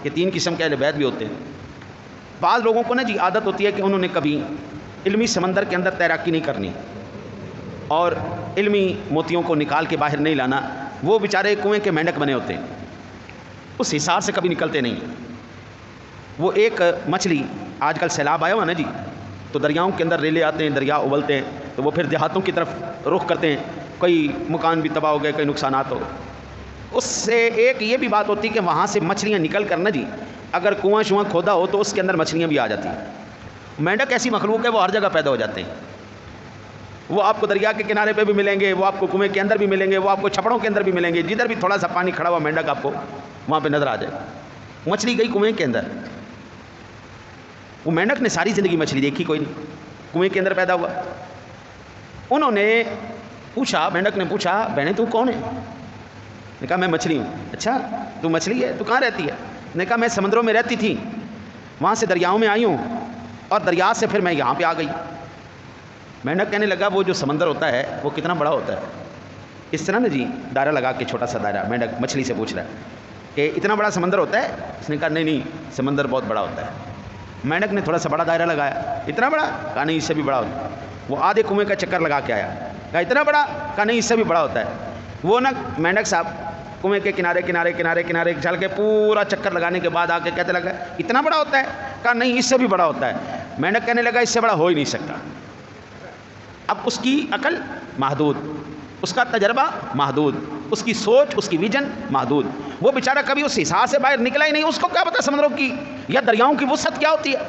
کہ 3 قسم کے اہل بیت بھی ہوتے ہیں۔ بعض لوگوں کو نا جی عادت ہوتی ہے کہ انہوں نے کبھی علمی سمندر کے اندر تیراکی نہیں کرنی اور علمی موتیوں کو نکال کے باہر نہیں لانا، وہ بیچارے کنویں کے مینڈک بنے ہوتے ہیں، اس حساب سے کبھی نکلتے نہیں۔ وہ ایک مچھلی، آج کل سیلاب آیا ہوا نا جی، تو دریاؤں کے اندر ریلے آتے ہیں، دریا ابلتے ہیں، تو وہ پھر دیہاتوں کی طرف رخ کرتے ہیں، کئی مکان بھی تباہ ہو گئے، کئی نقصانات ہو گئے۔ اس سے ایک یہ بھی بات ہوتی کہ وہاں سے مچھلیاں نکل کر نا جی اگر کنواں شواں کھودا ہو تو اس کے اندر مچھلیاں بھی آ جاتی ہیں۔ مینڈک ایسی مخلوق ہے، وہ ہر جگہ پیدا ہو جاتے ہیں، وہ آپ کو دریا کے کنارے پہ بھی ملیں گے، وہ آپ کو کنویں کے اندر بھی ملیں گے، وہ آپ کو چھپڑوں کے اندر بھی ملیں گے، جدھر بھی تھوڑا سا پانی کھڑا ہوا مینڈک آپ کو وہاں پہ نظر آ جائے۔ مچھلی گئی کنویں کے اندر، وہ مینڈک نے ساری زندگی مچھلی دیکھی کوئی نہیں، کنویں کے اندر پیدا ہوا۔ انہوں نے پوچھا، مینڈک نے پوچھا، بہنیں تو کون ہے؟ نے کہا میں مچھلی ہوں۔ اچھا تو مچھلی ہے، تو کہاں رہتی ہے؟ نے کہا میں سمندروں میں رہتی تھی، وہاں سے دریاؤں میں آئی ہوں اور دریا سے پھر میں یہاں پہ آ گئی۔ مینڈک کہنے لگا وہ جو سمندر ہوتا ہے وہ کتنا بڑا ہوتا ہے؟ اس طرح نا جی دائرہ لگا کے چھوٹا سا دائرہ، مینڈک مچھلی سے پوچھ رہا ہے کہ اتنا بڑا سمندر ہوتا ہے؟ اس نے کہا نہیں سمندر بہت بڑا ہوتا ہے۔ مینڈک نے تھوڑا سا بڑا دائرہ لگایا، اتنا بڑا؟ کہا نہیں اس سے بھی بڑا ہوتا ہے۔ وہ آدھے کنویں کا چکر لگا کے آیا، کہا اتنا بڑا؟ کہا نہیں اس سے بھی بڑا ہوتا ہے۔ وہ نا مینڈک صاحب کنویں کے کنارے کنارے کنارے کنارے چل کے پورا چکر لگانے کے بعد آ کے کہتے لگا اتنا بڑا ہوتا ہے؟ کہا نہیں اس سے بھی بڑا ہوتا ہے۔ مینڈک کہنے لگا اس سے بڑا ہو ہی نہیں سکتا۔ اب اس کی عقل محدود، اس کا تجربہ محدود، اس کی سوچ، اس کی ویژن محدود، وہ بیچارہ کبھی اس حساب سے باہر نکلا ہی نہیں، اس کو کیا پتا سمندروں کی یا دریاؤں کی وسعت کیا ہوتی ہے۔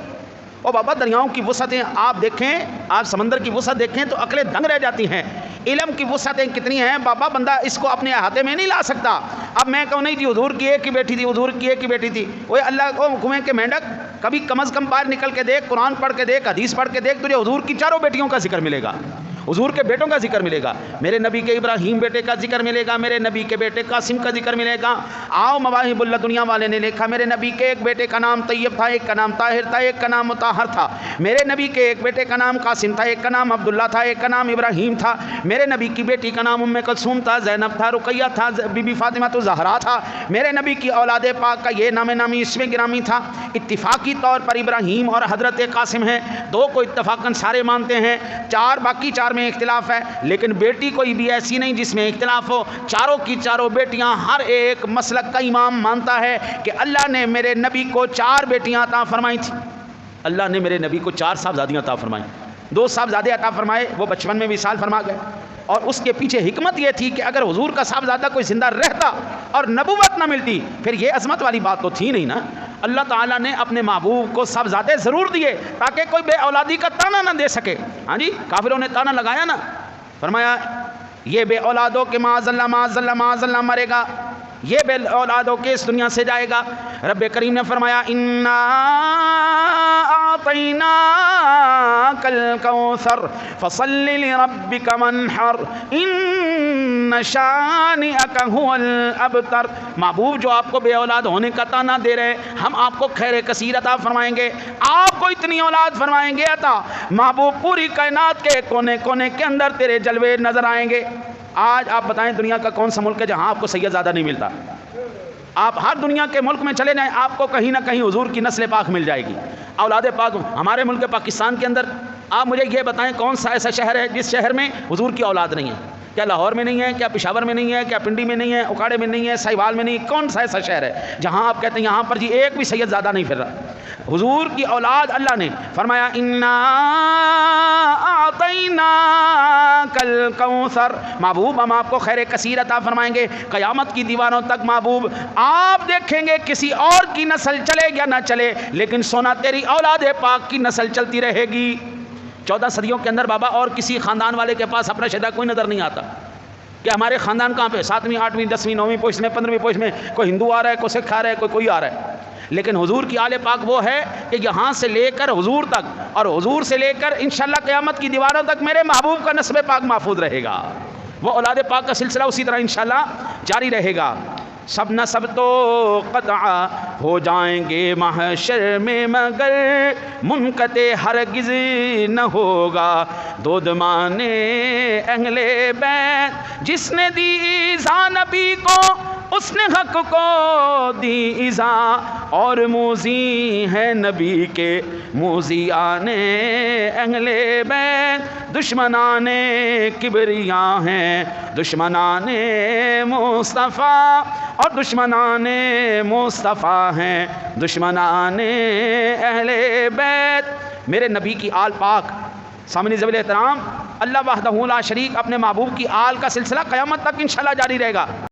اور بابا دریاؤں کی وسعتیں آپ دیکھیں، آپ سمندر کی وسعت دیکھیں تو عقلیں دنگ رہ جاتی ہیں۔ علم کی وسعتیں کتنی ہیں بابا، بندہ اس کو اپنے احاطے میں نہیں لا سکتا۔ اب میں کہوں نہیں جی حضور کی ایک ہی بیٹی تھی، حضور کی ایک ہی بیٹی تھی، وہ اللہ کو کنویں کے مینڈک کبھی کم از کم باہر نکل کے دیکھ، قرآن پڑھ کے دیکھ، حدیث پڑھ کے دیکھ، تجھے حضور کی 4 بیٹیوں کا ذکر ملے گا، حضور کے بیٹوں کا ذکر ملے گا، میرے نبی کے ابراہیم بیٹے کا ذکر ملے گا، میرے نبی کے بیٹے قاسم کا ذکر ملے گا۔ آؤ مواہب اللہ دنیا والے نے لکھا میرے نبی کے ایک بیٹے کا نام طیب تھا، ایک کا نام طاہر تھا، ایک کا نام مطہر تھا۔ میرے نبی کے ایک بیٹے کا نام قاسم تھا، ایک کا نام عبداللہ تھا، ایک کا نام ابراہیم تھا۔ میرے نبی کی بیٹی کا نام ام کلثوم تھا، زینب تھا، رقیہ تھا، بی بی فاطمہ تو زہرا تھا۔ میرے نبی کی اولاد پاک کا یہ نام نامی اسم گرامی تھا۔ اتفاقی طور پر ابراہیم اور حضرت قاسم ہیں، 2 کو اتفاقاً سارے مانتے ہیں، 4 باقی 4 میں اختلاف ہے، لیکن بیٹی کوئی بھی ایسی نہیں جس میں اختلاف ہو۔ چاروں کی چاروں بیٹیاں ہر ایک مسلک کا امام مانتا ہے کہ اللہ نے میرے نبی کو 4 بیٹیاں عطا فرمائی تھیں۔ اللہ نے میرے نبی کو 4 صاحبزادیاں عطا فرمائیں، 2 صاحبزادے عطا فرمائے، وہ بچپن میں وصال فرما گئے۔ اور اس کے پیچھے حکمت یہ تھی کہ اگر حضور کا صاحبزادہ کوئی زندہ رہتا اور نبوت نہ ملتی پھر یہ عظمت والی بات تو تھی نہیں نا۔ اللہ تعالیٰ نے اپنے محبوب کو صاحبزادے ضرور دیے تاکہ کوئی بے اولادی کا تانا نہ دے سکے۔ ہاں جی کافروں نے تانا لگایا نا، فرمایا یہ بے اولادوں کے معاذ اللہ مرے گا، یہ بے اولادوں کے اس دنیا سے جائے گا۔ رب کریم نے فرمایا انا اعطیناک الکوثر فصل لربک وانحر ان شانئک هو الابتر۔ محبوب جو آپ کو بے اولاد ہونے کا تانا دے رہے ہیں، ہم آپ کو خیر کثیر عطا فرمائیں گے، آپ کو اتنی اولاد فرمائیں گے عطا محبوب پوری کائنات کے کونے کونے کے اندر تیرے جلوے نظر آئیں گے۔ آج آپ بتائیں دنیا کا کون سا ملک ہے جہاں آپ کو سید زادہ نہیں ملتا؟ آپ ہر دنیا کے ملک میں چلے جائیں، آپ کو کہیں نہ کہیں حضور کی نسل پاک مل جائے گی، اولاد پاک۔ ہمارے ملک پاکستان کے اندر آپ مجھے یہ بتائیں کون سا ایسا شہر ہے جس شہر میں حضور کی اولاد نہیں ہے؟ کیا لاہور میں نہیں ہے؟ کیا پشاور میں نہیں ہے؟ کیا پنڈی میں نہیں ہے؟ اکاڑے میں نہیں ہے؟ سہیوال میں نہیں؟ کون سا ایسا شہر ہے جہاں آپ کہتے ہیں یہاں پر جی ایک بھی سید زادہ نہیں پھر رہا؟ حضور کی اولاد اللہ نے فرمایا انا اعطیناک الکوثر، محبوب ہم آپ کو خیر کثیر عطا فرمائیں گے۔ قیامت کی دیواروں تک محبوب آپ دیکھیں گے کسی اور کی نسل چلے یا نہ چلے لیکن سونا تیری اولاد پاک کی نسل چلتی رہے گی۔ 14 صدیوں کے اندر بابا اور کسی خاندان والے کے پاس اپنا شہدا کوئی نظر نہیں آتا کہ ہمارے خاندان کہاں پہ 7ویں 8ویں 10ویں 9ویں پوش میں 15ویں پوش میں کوئی ہندو آ رہا ہے، کوئی سکھ آ رہا ہے، کوئی آ رہا ہے، لیکن حضور کی آل پاک وہ ہے کہ یہاں سے لے کر حضور تک اور حضور سے لے کر انشاءاللہ قیامت کی دیواروں تک میرے محبوب کا نسب پاک محفوظ رہے گا، وہ اولاد پاک کا سلسلہ اسی طرح انشاءاللہ جاری رہے گا۔ سب نسب تو قطع ہو جائیں گے محشر میں مگر منقطع ہرگز نہ ہوگا دودھ مانے اہل بیت جس نے دی ایذا نبی کو اس نے حق کو دی ایزا، اور موذی ہے نبی کے موذیان اہل بیت، دشمنان کبریا ہیں دشمنان مصطفیٰ، اور دشمنان مصطفیٰ ہیں دشمنان اہل بیت۔ میرے نبی کی آل پاک سامنے ذویل احترام، اللہ وحدہ لا شریک اپنے محبوب کی آل کا سلسلہ قیامت تک انشاءاللہ جاری رہے گا۔